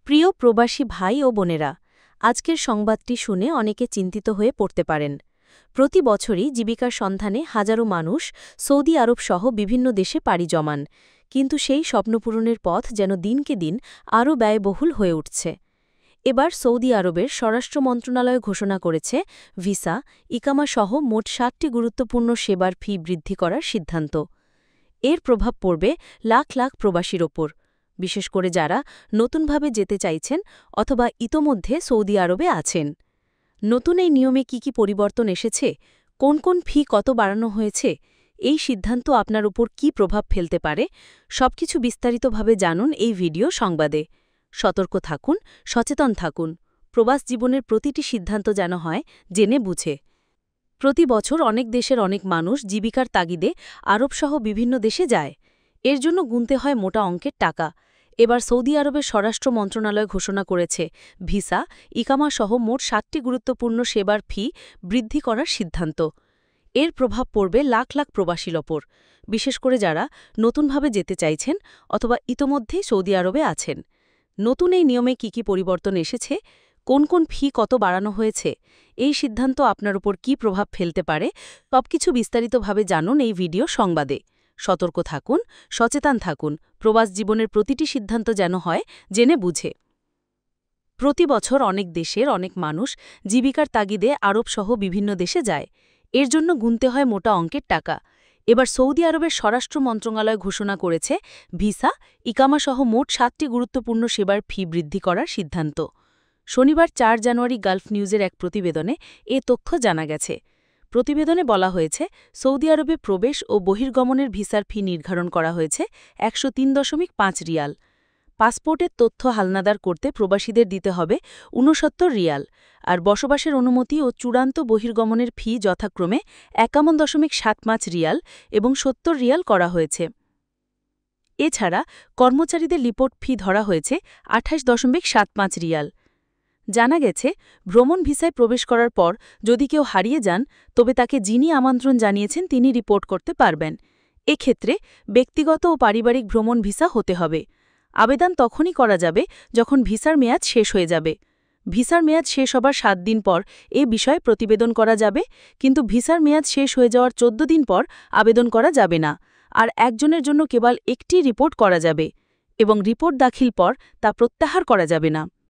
প্রিয় প্রবাসী ভাই ও বোনেরা, আজকের সংবাদটি শুনে অনেকে চিন্তিত হয়ে পড়তে পারেন। প্রতি বছরই জীবিকার সন্ধানে হাজারো মানুষ সৌদি আরব সহ বিভিন্ন দেশে পাড়ি জমান, কিন্তু সেই স্বপ্নপূরণের পথ যেন দিনকে দিন আরও ব্যয়বহুল হয়ে উঠছে। এবার সৌদি আরবের স্বরাষ্ট্র মন্ত্রণালয় ঘোষণা করেছে ভিসা, ইকামা সহ মোট ৭টি গুরুত্বপূর্ণ সেবার ফি বৃদ্ধি করার সিদ্ধান্ত। এর প্রভাব পড়বে লাখ লাখ প্রবাসীর ওপর, বিশেষ করে যারা নতুনভাবে যেতে চাইছেন অথবা ইতোমধ্যে সৌদি আরবে আছেন। নতুন এই নিয়মে কি পরিবর্তন এসেছে, কোন কোন ফি কত বাড়ানো হয়েছে, এই সিদ্ধান্ত আপনার উপর কী প্রভাব ফেলতে পারে, সবকিছু বিস্তারিতভাবে জানুন এই ভিডিও সংবাদে। সতর্ক থাকুন, সচেতন থাকুন, প্রবাস জীবনের প্রতিটি সিদ্ধান্ত যেন হয় জেনে বুঝে। প্রতি বছর অনেক দেশের অনেক মানুষ জীবিকার তাগিদে আরবসহ বিভিন্ন দেশে যায়। এর জন্য গুনতে হয় মোটা অঙ্কের টাকা। এবার সৌদি আরবের স্বরাষ্ট্র মন্ত্রণালয় ঘোষণা করেছে ভিসা, ইকামা সহ মোট ৭টি গুরুত্বপূর্ণ সেবার ফি বৃদ্ধি করার সিদ্ধান্ত। এর প্রভাব পড়বে লাখ লাখ প্রবাসীর ওপর, বিশেষ করে যারা নতুনভাবে যেতে চাইছেন অথবা ইতোমধ্যেই সৌদি আরবে আছেন। নতুন এই নিয়মে কি পরিবর্তন এসেছে, কোন কোন ফি কত বাড়ানো হয়েছে, এই সিদ্ধান্ত আপনার উপর কী প্রভাব ফেলতে পারে, সবকিছু বিস্তারিতভাবে জানুন এই ভিডিও সংবাদে। সতর্ক থাকুন, সচেতন থাকুন, প্রবাস জীবনের প্রতিটি সিদ্ধান্ত যেন হয় জেনে বুঝে। প্রতি বছর অনেক দেশের অনেক মানুষ জীবিকার তাগিদে আরবসহ বিভিন্ন দেশে যায়। এর জন্য গুনতে হয় মোটা অঙ্কের টাকা। এবার সৌদি আরবের স্বরাষ্ট্র মন্ত্রণালয় ঘোষণা করেছে ভিসা, ইকামা সহ মোট ৭টি গুরুত্বপূর্ণ সেবার ফি বৃদ্ধি করার সিদ্ধান্ত। শনিবার ৪ জানুয়ারি গালফ নিউজের এক প্রতিবেদনে এ তথ্য জানা গেছে। প্রতিবেদনে বলা হয়েছে, সৌদি আরবে প্রবেশ ও বহির্গমনের ভিসার ফি নির্ধারণ করা হয়েছে ১০৩.৫ রিয়াল। পাসপোর্টের তথ্য হালনাদার করতে প্রবাসীদের দিতে হবে ৬৯ রিয়াল, আর বসবাসের অনুমতি ও চূড়ান্ত বহির্গমনের ফি যথাক্রমে ৫১.৭৫ রিয়াল এবং ৭০ রিয়াল করা হয়েছে। এছাড়া কর্মচারীদের রিপোর্ট ফি ধরা হয়েছে ২৮.৭৫ রিয়াল। জানা গেছে, ভ্রমণ ভিসায় প্রবেশ করার পর যদি কেউ হারিয়ে যান, তবে তাকে যিনি আমন্ত্রণ জানিয়েছেন তিনি রিপোর্ট করতে পারবেন। এক্ষেত্রে ব্যক্তিগত ও পারিবারিক ভ্রমণ ভিসা হতে হবে। আবেদন তখনই করা যাবে যখন ভিসার মেয়াদ শেষ হয়ে যাবে। ভিসার মেয়াদ শেষ হবার ৭ দিন পর এ বিষয়ে প্রতিবেদন করা যাবে, কিন্তু ভিসার মেয়াদ শেষ হয়ে যাওয়ার ১৪ দিন পর আবেদন করা যাবে না, আর একজনের জন্য কেবল একটি রিপোর্ট করা যাবে এবং রিপোর্ট দাখিল পর তা প্রত্যাহার করা যাবে না।